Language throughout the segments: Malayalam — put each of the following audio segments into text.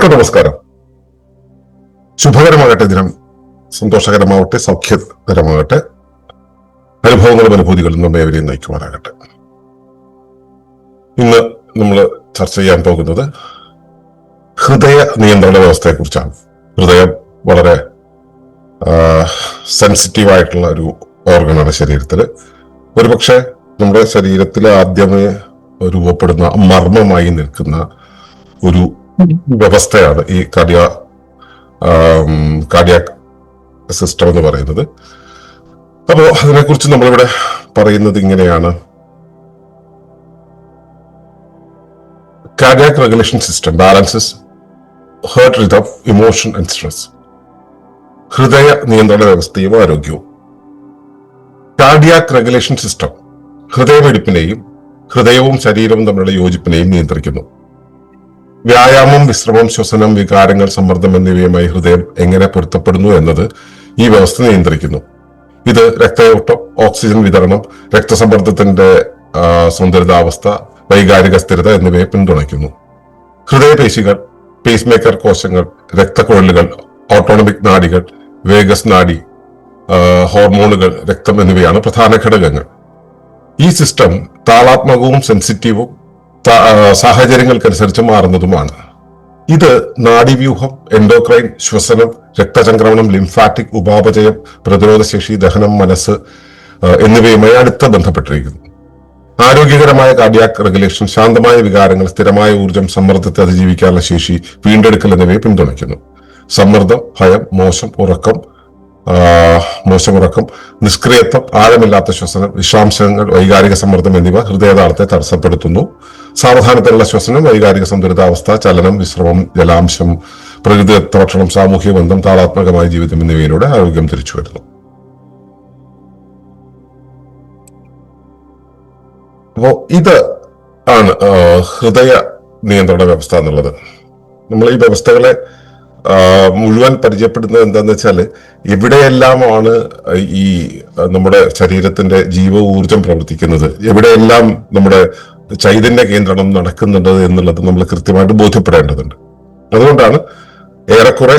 എല്ലാവർക്കും നമസ്കാരം. ശുഭകരമാകട്ടെ ദിനം, സന്തോഷകരമാവട്ടെ, സൗഖ്യകരമാകട്ടെ, അനുഭവങ്ങളും അനുഭൂതികളും നമ്മെ അവരെയും നയിക്കുമാറാകട്ടെ. ഇന്ന് നമ്മൾ ചർച്ച ചെയ്യാൻ പോകുന്നത് ഹൃദയ നിയന്ത്രണ വ്യവസ്ഥയെ കുറിച്ചാണ്. ഹൃദയം വളരെ സെൻസിറ്റീവായിട്ടുള്ള ഒരു ഓർഗനാണ് ശരീരത്തില്. ഒരുപക്ഷെ നമ്മുടെ ശരീരത്തിൽ ആദ്യമേ രൂപപ്പെടുന്ന മർമ്മമായി നിൽക്കുന്ന ഒരു വ്യവസ്ഥയാണ് ഈ കാർഡിയാക് സിസ്റ്റം എന്ന് പറയുന്നത്. അപ്പോ അതിനെക്കുറിച്ച് നമ്മളിവിടെ പറയുന്നത് ഇങ്ങനെയാണ്: cardiac regulation system balances heart rhythm, emotion and stress. ഹൃദയ നിയന്ത്രണ വ്യവസ്ഥയും ആരോഗ്യവും. കാർഡിയാക് റെഗുലേഷൻ സിസ്റ്റം ഹൃദയമിടിപ്പിനെയും ഹൃദയവും ശരീരവും തമ്മിലുള്ള യോജിപ്പിനെയും നിയന്ത്രിക്കുന്നു. വ്യായാമം, വിശ്രമം, ശ്വസനം, വികാരങ്ങൾ, സമ്മർദ്ദം എന്നിവയുമായി ഹൃദയം എങ്ങനെ പൊരുത്തപ്പെടുന്നു എന്നത് ഈ വ്യവസ്ഥ നിയന്ത്രിക്കുന്നു. ഇത് രക്തയോട്ടം, ഓക്സിജൻ വിതരണം, രക്തസമ്മർദ്ദത്തിന്റെ സന്തുലിതാവസ്ഥ, വൈകാരിക സ്ഥിരത എന്നിവയെ പിന്തുണയ്ക്കുന്നു. ഹൃദയപേശികൾ, പേസ് മേക്കർ കോശങ്ങൾ, രക്തക്കുഴലുകൾ, ഓട്ടോണമിക് നാഡികൾ, വേഗസ് നാഡി, ഹോർമോണുകൾ, രക്തം എന്നിവയാണ് പ്രധാന ഘടകങ്ങൾ. ഈ സിസ്റ്റം താളാത്മകവും സെൻസിറ്റീവും സാഹചര്യങ്ങൾക്കനുസരിച്ച് മാറുന്നതുമാണ്. ഇത് നാഡീവ്യൂഹം, എൻഡോക്രൈൻ, ശ്വസനം, രക്തചംക്രമണം, ലിംഫാറ്റിക്, ഉപാപചയം, പ്രതിരോധശേഷി, ദഹനം, മനസ്സ് എന്നിവയുമായി അടുത്ത ബന്ധപ്പെട്ടിരിക്കുന്നു. ആരോഗ്യകരമായ കാർഡിയാക് റെഗുലേഷൻ ശാന്തമായ വികാരങ്ങൾ, സ്ഥിരമായ ഊർജ്ജം, സമ്മർദ്ദത്തെ അതിജീവിക്കാനുള്ള ശേഷി, വീണ്ടെടുക്കൽ എന്നിവയെ പിന്തുണയ്ക്കുന്നു. സമ്മർദ്ദം, ഭയം, മോശം ഉറക്കം, നിഷ്ക്രിയത്വം, ആഴമില്ലാത്ത ശ്വസനം, വിഷാംശങ്ങൾ, വൈകാരിക സമ്മർദ്ദം എന്നിവ ഹൃദയതാളത്തെ തടസ്സപ്പെടുത്തുന്നു. സാവധാനത്തിലുള്ള ശ്വസനം, വൈകാരിക സന്തുലിതാവസ്ഥ, ചലനം, വിശ്രമം, ജലാംശം, പ്രകൃതിദത്ത ഭക്ഷണം, സാമൂഹ്യ ബന്ധം, താളാത്മകമായ ജീവിതം എന്നിവയിലൂടെ ആരോഗ്യം തിരിച്ചു വരുന്നു. അപ്പോ ഇത് ആണ് ഹൃദയ നിയന്ത്രണ വ്യവസ്ഥ എന്നുള്ളത്. നമ്മൾ ഈ വ്യവസ്ഥകളെ മുഴുവൻ പരിചയപ്പെടുന്നത് എന്താന്ന് വെച്ചാല്, എവിടെയെല്ലാമാണ് ഈ നമ്മുടെ ശരീരത്തിന്റെ ജീവ ഊർജം പ്രവർത്തിക്കുന്നത്, എവിടെയെല്ലാം നമ്മുടെ ചൈതന്യ കേന്ദ്രണം നടക്കുന്നുണ്ട് എന്നുള്ളത് നമ്മൾ കൃത്യമായിട്ട് ബോധ്യപ്പെടേണ്ടതുണ്ട്. അതുകൊണ്ടാണ് ഏറെക്കുറെ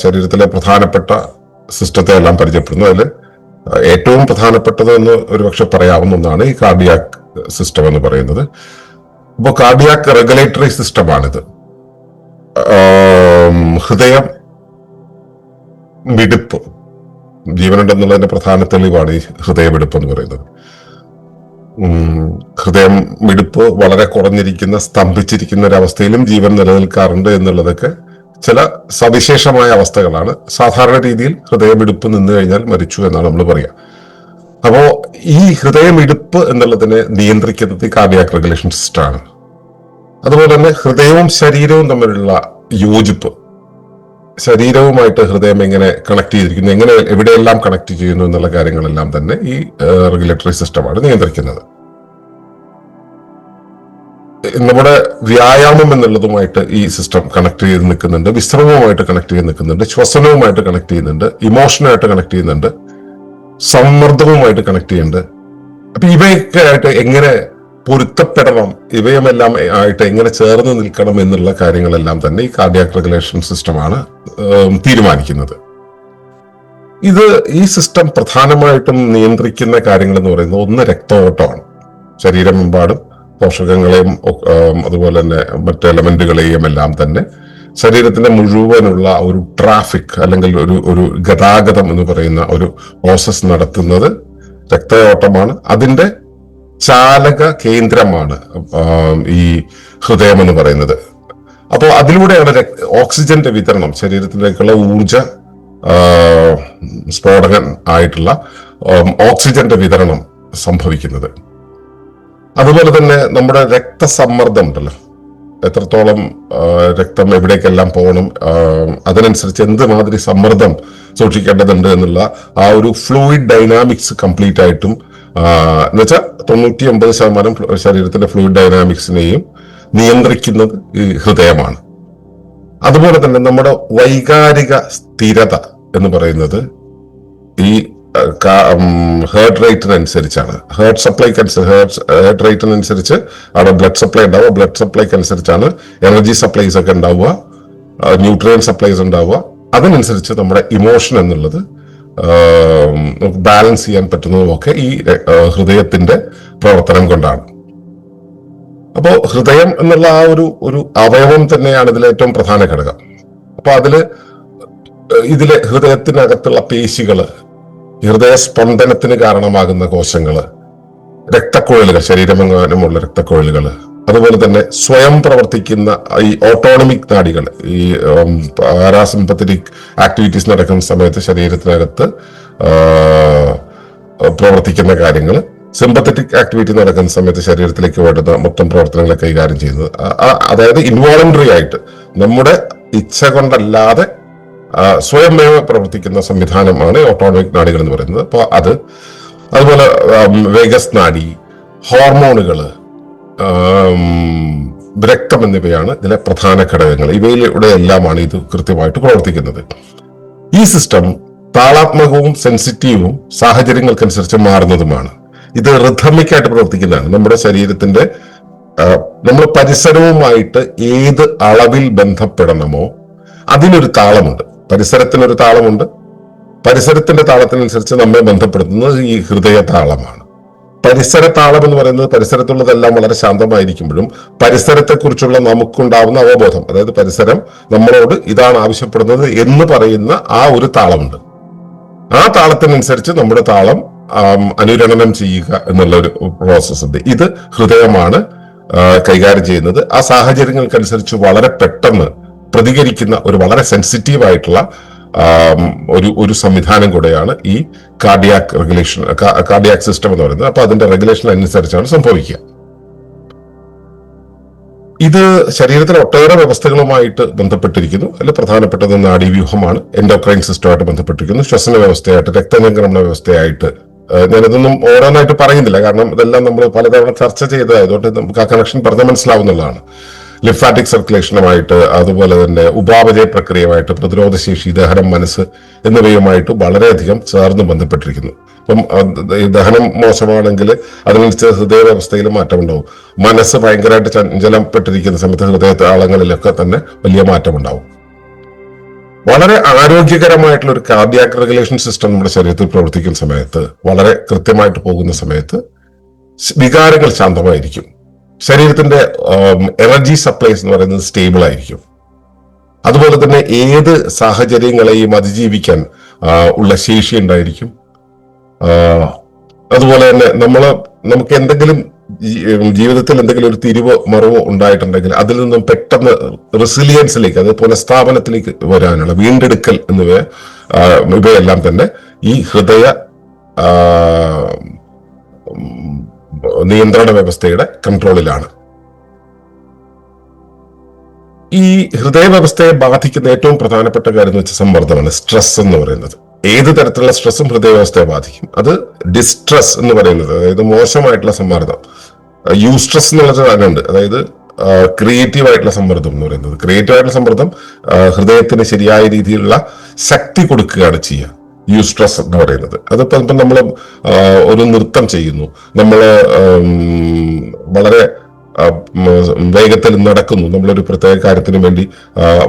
ശരീരത്തിലെ പ്രധാനപ്പെട്ട സിസ്റ്റത്തെ എല്ലാം പരിചയപ്പെടുന്നു. അതിൽ ഏറ്റവും പ്രധാനപ്പെട്ടത് എന്ന് ഒരുപക്ഷെ പറയാവുന്ന ഒന്നാണ് ഈ കാർഡിയാക് സിസ്റ്റം എന്ന് പറയുന്നത്. അപ്പോൾ കാർഡിയാക് റെഗുലേറ്ററി സിസ്റ്റമാണിത്. ഹൃദയം മിടിപ്പ്, ജീവനുണ്ടെന്നുള്ളതിന്റെ പ്രധാന തെളിവാണ് ഈ ഹൃദയമിടിപ്പ് എന്ന് പറയുന്നത്. ഹൃദയം മിടിപ്പ് വളരെ കുറഞ്ഞിരിക്കുന്ന, സ്തംഭിച്ചിരിക്കുന്ന ഒരവസ്ഥയിലും ജീവൻ നിലനിൽക്കാറുണ്ട് എന്നുള്ളതൊക്കെ ചില സവിശേഷമായ അവസ്ഥകളാണ്. സാധാരണ രീതിയിൽ ഹൃദയമിടിപ്പ് നിന്ന് കഴിഞ്ഞാൽ മരിച്ചു എന്നാണ് നമ്മൾ പറയുക. അപ്പോ ഈ ഹൃദയമിടിപ്പ് എന്നുള്ളതിനെ നിയന്ത്രിക്കുന്നത് ഈ കാർഡിയാക് റെഗുലേഷൻ സിസ്റ്റം ആണ്. അതുപോലെ തന്നെ ഹൃദയവും ശരീരവും തമ്മിലുള്ള യോജിപ്പ്, ശരീരവുമായിട്ട് ഹൃദയം എങ്ങനെ കണക്ട് ചെയ്തിരിക്കുന്നു, എങ്ങനെ എവിടെയെല്ലാം കണക്ട് ചെയ്യുന്നു എന്നുള്ള കാര്യങ്ങളെല്ലാം തന്നെ ഈ റെഗുലേറ്ററി സിസ്റ്റമാണ് നിയന്ത്രിക്കുന്നത്. നമ്മുടെ വ്യായാമം എന്നുള്ളതുമായിട്ട് ഈ സിസ്റ്റം കണക്ട് ചെയ്ത് നിൽക്കുന്നുണ്ട്, വിശ്രമവുമായിട്ട് കണക്ട് ചെയ്ത് നിൽക്കുന്നുണ്ട്, ശ്വസനവുമായിട്ട് കണക്ട് ചെയ്യുന്നുണ്ട്, ഇമോഷനായിട്ട് കണക്ട് ചെയ്യുന്നുണ്ട്, സമ്മർദ്ദവുമായിട്ട് കണക്ട് ചെയ്യുന്നുണ്ട്. അപ്പൊ ഇവയൊക്കെ ആയിട്ട് എങ്ങനെ പൊരുത്തപ്പെടണം, ഇവയുമെല്ലാം ആയിട്ട് എങ്ങനെ ചേർന്ന് നിൽക്കണം എന്നുള്ള കാര്യങ്ങളെല്ലാം തന്നെ ഈ കാർഡിയാക് റെഗുലേഷൻ സിസ്റ്റമാണ് തീരുമാനിക്കുന്നത്. ഈ സിസ്റ്റം പ്രധാനമായിട്ടും നിയന്ത്രിക്കുന്ന കാര്യങ്ങൾ എന്ന് പറയുന്നത് ഒന്ന് രക്തഓട്ടമാണ്. ശരീരമെമ്പാടും പോഷകങ്ങളെയും അതുപോലെ തന്നെ മറ്റ് എലമെന്റുകളെയും എല്ലാം തന്നെ ശരീരത്തിന്റെ മുഴുവനുള്ള ഒരു ട്രാഫിക് അല്ലെങ്കിൽ ഒരു ഗതാഗതം എന്ന് പറയുന്ന ഒരു പ്രോസസ് നടത്തുന്നത് രക്തയോട്ടമാണ്. അതിന്റെ ചാലക കേന്ദ്രമാണ് ഈ ഹൃദയം എന്ന് പറയുന്നത്. അപ്പോൾ അതിലൂടെയാണ് ഓക്സിജന്റെ വിതരണം, ശരീരത്തിലേക്കുള്ള ഊർജ സ്ഫോടകൻ ആയിട്ടുള്ള ഓക്സിജന്റെ വിതരണം സംഭവിക്കുന്നത്. അതുപോലെ തന്നെ നമ്മുടെ രക്തസമ്മർദ്ദം ഉണ്ടല്ലോ, എത്രത്തോളം രക്തം എവിടേക്കെല്ലാം പോകണം, അതിനനുസരിച്ച് എന്തുമാതിരി സമ്മർദ്ദം സൂക്ഷിക്കേണ്ടതുണ്ട് എന്നുള്ള ആ ഒരു ഫ്ലൂയിഡ് ഡൈനാമിക്സ് കംപ്ലീറ്റ് ആയിട്ടും എന്നുവെച്ചാൽ 99% ശരീരത്തിന്റെ ഫ്ലൂയിഡ് ഡൈനാമിക്സിനെയും നിയന്ത്രിക്കുന്നത് ഈ ഹൃദയമാണ്. അതുപോലെ തന്നെ നമ്മുടെ വൈകാരിക സ്ഥിരത എന്ന് പറയുന്നത് ഈ ഹേർട്ട് റേറ്റിനനുസരിച്ചാണ്. ഹേർട്ട് റേറ്റിനനുസരിച്ച് അവിടെ ബ്ലഡ് സപ്ലൈ ഉണ്ടാവുക, ബ്ലഡ് സപ്ലൈക്ക് അനുസരിച്ചാണ് എനർജി സപ്ലൈസ് ഒക്കെ ഉണ്ടാവുക. ന്യൂട്രിയൻ സപ്ലൈസ് ഉണ്ടാവുക. അതിനനുസരിച്ച് നമ്മുടെ ഇമോഷൻ എന്നുള്ളത് നമുക്ക് ബാലൻസ് ചെയ്യാൻ പറ്റുന്നതുമൊക്കെ ഈ ഹൃദയത്തിന്റെ പ്രവർത്തനം കൊണ്ടാണ്. അപ്പോ ഹൃദയം എന്നുള്ള ആ ഒരു അവയവം തന്നെയാണ് ഇതിലെ ഏറ്റവും പ്രധാന ഘടകം. അപ്പൊ ഇതിലെ ഹൃദയത്തിനകത്തുള്ള പേശികള്, ഹൃദയസ്പന്ദനത്തിന് കാരണമാകുന്ന കോശങ്ങള്, രക്തക്കുഴലുകൾ, ശരീരമെങ്ങാനുമുള്ള രക്തക്കുഴലുകള്, അതുപോലെ തന്നെ സ്വയം പ്രവർത്തിക്കുന്ന ഈ ഓട്ടോണമിക് നാഡികൾ, ഈ പാരാസിമ്പത്തറ്റിക് ആക്ടിവിറ്റീസ് നടക്കുന്ന സമയത്ത് ശരീരത്തിനകത്ത് പ്രവർത്തിക്കുന്ന കാര്യങ്ങൾ, സിമ്പത്തറ്റിക് ആക്ടിവിറ്റി നടക്കുന്ന സമയത്ത് ശരീരത്തിലേക്ക് വേണ്ടുന്ന മൊത്തം പ്രവർത്തനങ്ങളെ കൈകാര്യം ചെയ്യുന്നത്, അതായത് ഇൻവോളണ്ടറി ആയിട്ട് നമ്മുടെ ഇച്ഛ കൊണ്ടല്ലാതെ സ്വയമേവ പ്രവർത്തിക്കുന്ന സംവിധാനമാണ് ഓട്ടോണമിക് നാഡികൾ എന്ന് പറയുന്നത്. അപ്പോൾ അതുപോലെ വേഗസ് നാഡി, ഹോർമോണുകള്, രക്തം എന്നിവയാണ് ഇതിലെ പ്രധാന ഘടകങ്ങൾ. ഇവയിലൂടെ എല്ലാമാണ് ഇത് കൃത്യമായിട്ട് പ്രവർത്തിക്കുന്നത്. ഈ സിസ്റ്റം താളാത്മകവും സെൻസിറ്റീവും സാഹചര്യങ്ങൾക്കനുസരിച്ച് മാറുന്നതുമാണ്. ഇത് റിഥമിക്കായിട്ട് പ്രവർത്തിക്കുന്നതാണ്. നമ്മുടെ ശരീരത്തിന്റെ നമ്മൾ പരിസരവുമായിട്ട് ഏത് അളവിൽ ബന്ധപ്പെടണമോ അതിനൊരു താളമുണ്ട്. പരിസരത്തിനൊരു താളമുണ്ട്. പരിസരത്തിന്റെ താളത്തിനനുസരിച്ച് നമ്മെ ബന്ധപ്പെടുത്തുന്നത് ഈ ഹൃദയ താളമാണ്. പരിസര താളം എന്ന് പറയുന്നത് പരിസരത്തുള്ളതെല്ലാം വളരെ ശാന്തമായിരിക്കുമ്പോഴും പരിസരത്തെക്കുറിച്ചുള്ള നമുക്കുണ്ടാവുന്ന അവബോധം, അതായത് പരിസരം നമ്മളോട് ഇതാണ് ആവശ്യപ്പെടുന്നത് എന്ന് പറയുന്ന ആ ഒരു താളമുണ്ട്. ആ താളത്തിനനുസരിച്ച് നമ്മുടെ താളം അനുരണനം ചെയ്യുക എന്നുള്ള ഒരു പ്രോസസ് ഉണ്ട്. ഇത് ഹൃദയമാണ് കൈകാര്യം ചെയ്യുന്നത്. ആ സാഹചര്യങ്ങൾക്കനുസരിച്ച് വളരെ പെട്ടെന്ന് പ്രതികരിക്കുന്ന ഒരു വളരെ സെൻസിറ്റീവ് ആയിട്ടുള്ള ഒരു സംവിധാനം കൂടെയാണ് ഈ കാർഡിയാക് റെഗുലേഷൻ, കാർഡിയാക് സിസ്റ്റം എന്ന് പറയുന്നത്. അപ്പൊ അതിന്റെ റെഗുലേഷൻ അനുസരിച്ചാണ് സംഭവിക്കുക. ഇത് ശരീരത്തിലെ ഒട്ടേറെ വ്യവസ്ഥകളുമായിട്ട് ബന്ധപ്പെട്ടിരിക്കുന്നു. അതിൽ പ്രധാനപ്പെട്ടത് നാഡീവ്യൂഹമാണ്, എൻഡോക്രൈൻ സിസ്റ്റമായിട്ട് ബന്ധപ്പെട്ടിരിക്കുന്നു, ശ്വസന വ്യവസ്ഥയായിട്ട്, രക്തചംക്രമണ വ്യവസ്ഥയായിട്ട്. ഞാനിതൊന്നും ഓരോന്നായിട്ട് പറയുന്നില്ല, കാരണം ഇതെല്ലാം നമ്മൾ പലതവണ ചർച്ച ചെയ്തതായതുകൊണ്ട് നമുക്ക് ആ കണക്ഷൻ പറഞ്ഞാൽ മനസ്സിലാവുന്നതാണ്. ലിംഫാറ്റിക് സർക്കുലേഷനുമായിട്ട്, അതുപോലെ തന്നെ ഉപാപചയ പ്രക്രിയയുമായിട്ട്, പ്രതിരോധശേഷി, ദഹനം, മനസ്സ് എന്നിവയുമായിട്ട് വളരെയധികം ചേർന്ന് ബന്ധപ്പെട്ടിരിക്കുന്നു. അപ്പം ദഹനം മോശമാണെങ്കിൽ അതിനനുസരിച്ച് ഹൃദയ വ്യവസ്ഥയിൽ മാറ്റമുണ്ടാവും. മനസ്സ് ഭയങ്കരമായിട്ട് ചഞ്ചലപ്പെട്ടിരിക്കുന്ന സമയത്ത് ഹൃദയ താളങ്ങളിലൊക്കെ തന്നെ വലിയ മാറ്റമുണ്ടാവും. വളരെ ആരോഗ്യകരമായിട്ടുള്ള ഒരു കാർഡിയാക് റെഗുലേഷൻ സിസ്റ്റം നമ്മുടെ ശരീരത്തിൽ പ്രവർത്തിക്കുന്ന സമയത്ത്, വളരെ കൃത്യമായിട്ട് പോകുന്ന സമയത്ത് വികാരങ്ങൾ ശാന്തമായിരിക്കും. ശരീരത്തിന്റെ എനർജി സപ്ലൈസ് എന്ന് പറയുന്നത് സ്റ്റേബിൾ ആയിരിക്കും. അതുപോലെ തന്നെ ഏത് സാഹചര്യങ്ങളെയും അതിജീവിക്കാൻ ഉള്ള ശേഷി ഉണ്ടായിരിക്കും. അതുപോലെ തന്നെ നമുക്ക് എന്തെങ്കിലും ജീവിതത്തിൽ എന്തെങ്കിലും ഒരു തിരിവോ മറവോ ഉണ്ടായിട്ടുണ്ടെങ്കിൽ അതിൽ നിന്നും പെട്ടെന്ന് റെസിലിയൻസിലേക്ക്, അത് പുനഃസ്ഥാപനത്തിലേക്ക് വരാനുള്ള വീണ്ടെടുക്കൽ ഇവയെല്ലാം തന്നെ ഈ ഹൃദയ നിയന്ത്രണ വ്യവസ്ഥയുടെ കൺട്രോളിലാണ്. ഈ ഹൃദയ വ്യവസ്ഥയെ ബാധിക്കുന്ന ഏറ്റവും പ്രധാനപ്പെട്ട കാര്യം എന്ന് വെച്ചാൽ സമ്മർദ്ദമാണ്, സ്ട്രെസ് എന്ന് പറയുന്നത്. ഏത് തരത്തിലുള്ള സ്ട്രെസ്സും ഹൃദയ വ്യവസ്ഥയെ ബാധിക്കും. അത് ഡിസ്ട്രെസ് എന്ന് പറയുന്നത്, അതായത് മോശമായിട്ടുള്ള സമ്മർദ്ദം, യൂസ്ട്രെസ് എന്നുള്ളത് അതിനുണ്ട്. അതായത് ക്രിയേറ്റീവ് ആയിട്ടുള്ള സമ്മർദ്ദം എന്ന് പറയുന്നത്. ക്രിയേറ്റീവ് ആയിട്ടുള്ള സമ്മർദ്ദം ഹൃദയത്തിന് ശരിയായ രീതിയിലുള്ള ശക്തി കൊടുക്കുകയാണ് ചെയ്യുക. യൂസ്ട്രെസ് എന്ന് പറയുന്നത് അതിപ്പോ നമ്മൾ ഒരു നൃത്തം ചെയ്യുന്നു, നമ്മൾ വളരെ വേഗത്തിൽ നടക്കുന്നു, നമ്മളൊരു പ്രത്യേക കാര്യത്തിന് വേണ്ടി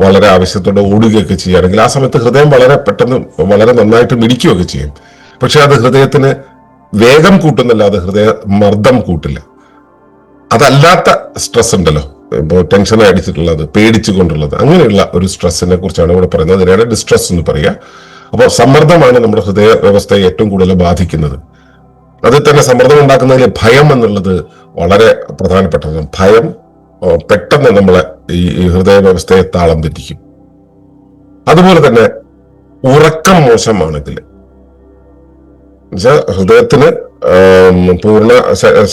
വളരെ ആവശ്യത്തോടെ ഓടുകയൊക്കെ ചെയ്യുകയാണെങ്കിൽ ആ സമയത്ത് ഹൃദയം വളരെ പെട്ടെന്ന് വളരെ നന്നായിട്ട് മിടിക്കുകയൊക്കെ ചെയ്യും. പക്ഷെ അത് ഹൃദയത്തിന് വേഗം കൂട്ടുന്നല്ലാതെ ഹൃദയ മർദ്ദം കൂട്ടില്ല. അതല്ലാത്ത സ്ട്രെസ് ഉണ്ടല്ലോ, ഇപ്പോൾ ടെൻഷൻ അടിച്ചിട്ടുള്ളത്, പേടിച്ചുകൊണ്ടുള്ളത്, അങ്ങനെയുള്ള ഒരു സ്ട്രെസ്സിനെ കുറിച്ചാണ് ഇവിടെ പറയുന്നത്. അതിനാണ് ഡിസ്ട്രെസ് എന്ന് പറയുക. അപ്പോൾ സമ്മർദ്ദമാണ് നമ്മുടെ ഹൃദയ വ്യവസ്ഥയെ ഏറ്റവും കൂടുതൽ ബാധിക്കുന്നത്. അതിൽ തന്നെ സമ്മർദ്ദം ഉണ്ടാക്കുന്നതിൽ ഭയം എന്നുള്ളത് വളരെ പ്രധാനപ്പെട്ടതാണ്. ഭയം പെട്ടെന്ന് നമ്മളെ ഈ ഹൃദയ വ്യവസ്ഥയെ താളം തെറ്റിക്കും. അതുപോലെ തന്നെ ഉറക്കം മോശമാണെങ്കിൽ, ഹൃദയത്തിന്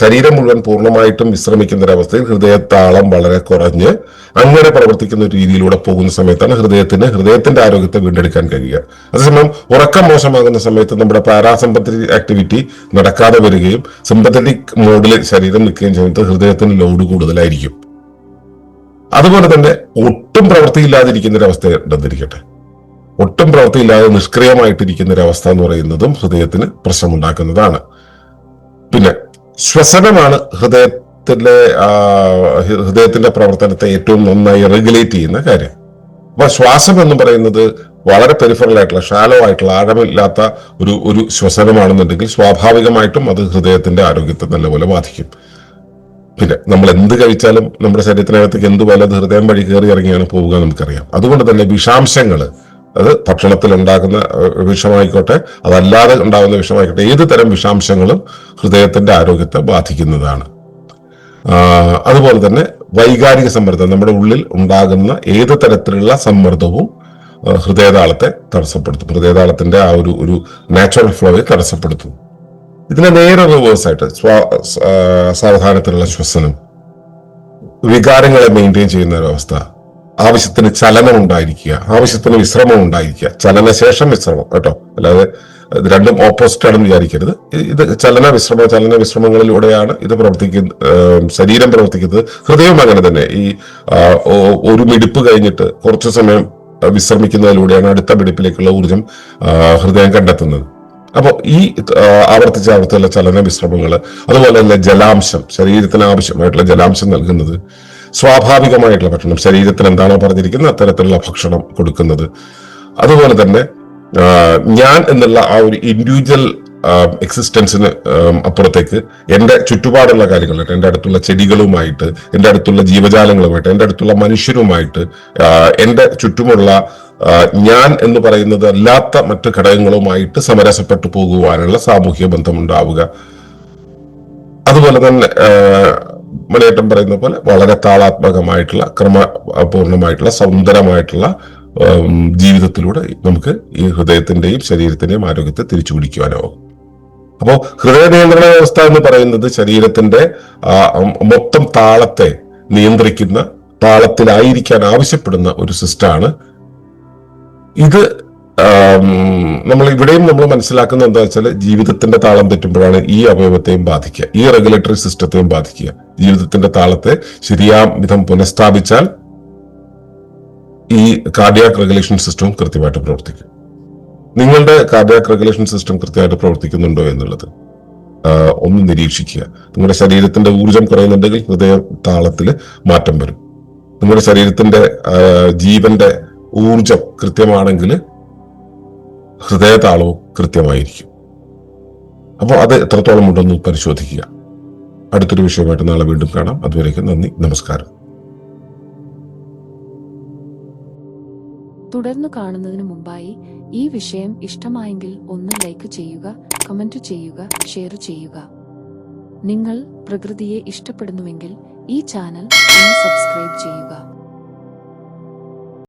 ശരീരം മുഴുവൻ പൂർണ്ണമായിട്ടും വിശ്രമിക്കുന്ന ഒരവസ്ഥയിൽ ഹൃദയത്താളം വളരെ കുറഞ്ഞ് അങ്ങനെ പ്രവർത്തിക്കുന്ന ഒരു രീതിയിലൂടെ പോകുന്ന സമയത്താണ് ഹൃദയത്തിന്റെ ആരോഗ്യത്തെ വീണ്ടെടുക്കാൻ കഴിയുക. അതേസമയം ഉറക്കം മോശമാകുന്ന സമയത്ത് നമ്മുടെ പാരാസിമ്പത്തറ്റിക് ആക്ടിവിറ്റി നടക്കാതെ വരികയും സിമ്പത്തറ്റിക് മോഡിൽ ശരീരം നിൽക്കുകയും ചെയ്യുന്നത് ഹൃദയത്തിന് ലോഡ് കൂടുതലായിരിക്കും. അതുപോലെ തന്നെ ഒട്ടും പ്രവൃത്തിയില്ലാതിരിക്കുന്ന ഒരവസ്ഥ ഉണ്ടെന്നിരിക്കട്ടെ, ഒട്ടും പ്രവൃത്തിയില്ലാതെ നിഷ്ക്രിയമായിട്ടിരിക്കുന്ന ഒരവസ്ഥ എന്ന് പറയുന്നതും ഹൃദയത്തിന് പ്രശ്നമുണ്ടാക്കുന്നതാണ്. പിന്നെ ശ്വസനമാണ് ഹൃദയത്തിന്റെ പ്രവർത്തനത്തെ ഏറ്റവും നന്നായി റെഗുലേറ്റ് ചെയ്യുന്ന കാര്യം. അപ്പൊ ശ്വാസം എന്ന് പറയുന്നത് വളരെ പെരിഫറൽ ആയിട്ടുള്ള ഷാലോ ആയിട്ടുള്ള ആഴമില്ലാത്ത ഒരു ശ്വസനമാണെന്നുണ്ടെങ്കിൽ സ്വാഭാവികമായിട്ടും അത് ഹൃദയത്തിന്റെ ആരോഗ്യത്തെ നല്ലപോലെ ബാധിക്കും. പിന്നെ നമ്മൾ എന്ത് കഴിച്ചാലും നമ്മുടെ ശരീരത്തിനകത്തേക്ക് എന്തുപോലെ അത് ഹൃദയം വഴി കയറി ഇറങ്ങിയാണ് പോവുക നമുക്കറിയാം. അതുകൊണ്ട് തന്നെ വിഷാംശങ്ങൾ, അത് ഭക്ഷണത്തിൽ ഉണ്ടാകുന്ന വിഷമായിക്കോട്ടെ, അതല്ലാതെ ഉണ്ടാകുന്ന വിഷമായിക്കോട്ടെ, ഏത് തരം വിഷാംശങ്ങളും ഹൃദയത്തിന്റെ ആരോഗ്യത്തെ ബാധിക്കുന്നതാണ്. അതുപോലെ തന്നെ വൈകാരിക സമ്മർദ്ദം, നമ്മുടെ ഉള്ളിൽ ഉണ്ടാകുന്ന ഏത് തരത്തിലുള്ള സമ്മർദ്ദവും ഹൃദയതാളത്തെ തടസ്സപ്പെടുത്തും, ഹൃദയതാളത്തിന്റെ ആ ഒരു നാച്ചുറൽ ഫ്ലോയെ തടസ്സപ്പെടുത്തും. ഇതിനെ നേരെ റിവേഴ്സ് ആയിട്ട് സാവധാനത്തിലുള്ള ശ്വസനം, വികാരങ്ങളെ മെയിൻറ്റെയിൻ ചെയ്യുന്ന ഒരവസ്ഥ, ആവശ്യത്തിന് ചലനം ഉണ്ടായിരിക്കുക, ആവശ്യത്തിന് വിശ്രമം ഉണ്ടായിരിക്കുക, ചലനശേഷം വിശ്രമം കേട്ടോ, അല്ലാതെ ഇത് രണ്ടും ഓപ്പോസിറ്റ് ആണെന്ന് വിചാരിക്കരുത്. ഇത് ചലന വിശ്രമങ്ങളിലൂടെയാണ് ഇത് ശരീരം പ്രവർത്തിക്കുന്നത്. ഹൃദയം അങ്ങനെ തന്നെ. ഈ ഒരു മിടിപ്പ് കഴിഞ്ഞിട്ട് കുറച്ചു സമയം വിശ്രമിക്കുന്നതിലൂടെയാണ് അടുത്ത മിടിപ്പിലേക്കുള്ള ഊർജം ഹൃദയം കണ്ടെത്തുന്നത്. അപ്പോൾ ഈ ആവർത്തിച്ചുള്ള ചലന വിശ്രമങ്ങൾ, അതുപോലെ തന്നെ ജലാംശം, ശരീരത്തിന് ആവശ്യമായിട്ടുള്ള ജലാംശം നൽകുന്നത്, സ്വാഭാവികമായിട്ടുള്ള ഭക്ഷണം, ശരീരത്തിന് എന്താണോ പറഞ്ഞിരിക്കുന്നത് അത്തരത്തിലുള്ള ഭക്ഷണം കൊടുക്കുന്നത്, അതുപോലെ തന്നെ ഞാൻ എന്നുള്ള ആ ഒരു ഇൻഡിവിജ്വൽ എക്സിസ്റ്റൻസിന് അപ്പുറത്തേക്ക് എൻ്റെ ചുറ്റുപാടുള്ള കാര്യങ്ങളായിട്ട്, എൻ്റെ അടുത്തുള്ള ചെടികളുമായിട്ട്, എൻ്റെ അടുത്തുള്ള ജീവജാലങ്ങളുമായിട്ട്, എൻ്റെ അടുത്തുള്ള മനുഷ്യരുമായിട്ട്, എൻ്റെ ചുറ്റുമുള്ള ഞാൻ എന്ന് പറയുന്നത് അല്ലാത്ത മറ്റു ഘടകങ്ങളുമായിട്ട് സമരസപ്പെട്ടു പോകുവാനുള്ള സാമൂഹിക ബന്ധം ഉണ്ടാവുക. അതുപോലെ തന്നെ മണിയേട്ടൻ പറയുന്ന പോലെ വളരെ താളാത്മകമായിട്ടുള്ള ക്രമപൂർണമായിട്ടുള്ള സൗന്ദര്യമായിട്ടുള്ള ജീവിതത്തിലൂടെ നമുക്ക് ഈ ഹൃദയത്തിന്റെയും ശരീരത്തിന്റെയും ആരോഗ്യത്തെ തിരിച്ചു പിടിക്കുവാനാവും. അപ്പോൾ ഹൃദയ നിയന്ത്രണ വ്യവസ്ഥ എന്ന് പറയുന്നത് ശരീരത്തിന്റെ മൊത്തം താളത്തെ നിയന്ത്രിക്കുന്ന, താളത്തിലായിരിക്കാൻ ആവശ്യപ്പെടുന്ന ഒരു സിസ്റ്റമാണ്. ഇത് നമ്മൾ മനസ്സിലാക്കുന്നത് എന്താ വെച്ചാൽ, ജീവിതത്തിന്റെ താളം തെറ്റുമ്പോഴാണ് ഈ അവയവത്തെയും ബാധിക്കുക, ഈ റെഗുലേറ്ററി സിസ്റ്റത്തെയും ബാധിക്കുക. ജീവിതത്തിന്റെ താളത്തെ ശരിയാം വിധം പുനഃസ്ഥാപിച്ചാൽ ഈ കാർഡിയാക് റെഗുലേഷൻ സിസ്റ്റവും കൃത്യമായിട്ട് പ്രവർത്തിക്കും. നിങ്ങളുടെ കാർഡിയാക് റെഗുലേഷൻ സിസ്റ്റം കൃത്യമായിട്ട് പ്രവർത്തിക്കുന്നുണ്ടോ എന്നുള്ളത് ഒന്ന് നിരീക്ഷിക്കുക. നിങ്ങളുടെ ശരീരത്തിന്റെ ഊർജം കുറയുന്നുണ്ടെങ്കിൽ ഹൃദയ താളത്തിൽ മാറ്റം വരും. നിങ്ങളുടെ ശരീരത്തിന്റെ ജീവന്റെ ഊർജം കൃത്യമാണെങ്കിൽ ഹൃദയതാളവും കൃത്യമായിരിക്കും. അപ്പോൾ അത് എത്രത്തോളം ഉണ്ടെന്ന് പരിശോധിക്കുക. അടുത്തൊരു വിഷയമായിട്ട് നാളെ വീണ്ടും കാണാം. അതുവരേക്കും നന്ദി, നമസ്കാരം. തുടർന്ന് കാണുന്നതിന് മുമ്പായി ഈ വിഷയം ഇഷ്ടമായെങ്കിൽ ഒന്ന് ലൈക്ക് ചെയ്യുക, കമന്റ് ചെയ്യുക, ഷെയർ ചെയ്യുക. നിങ്ങൾ പ്രകൃതിയെ ഇഷ്ടപ്പെടുന്നുവെങ്കിൽ ഈ ചാനൽ ഒന്ന് സബ്സ്ക്രൈബ്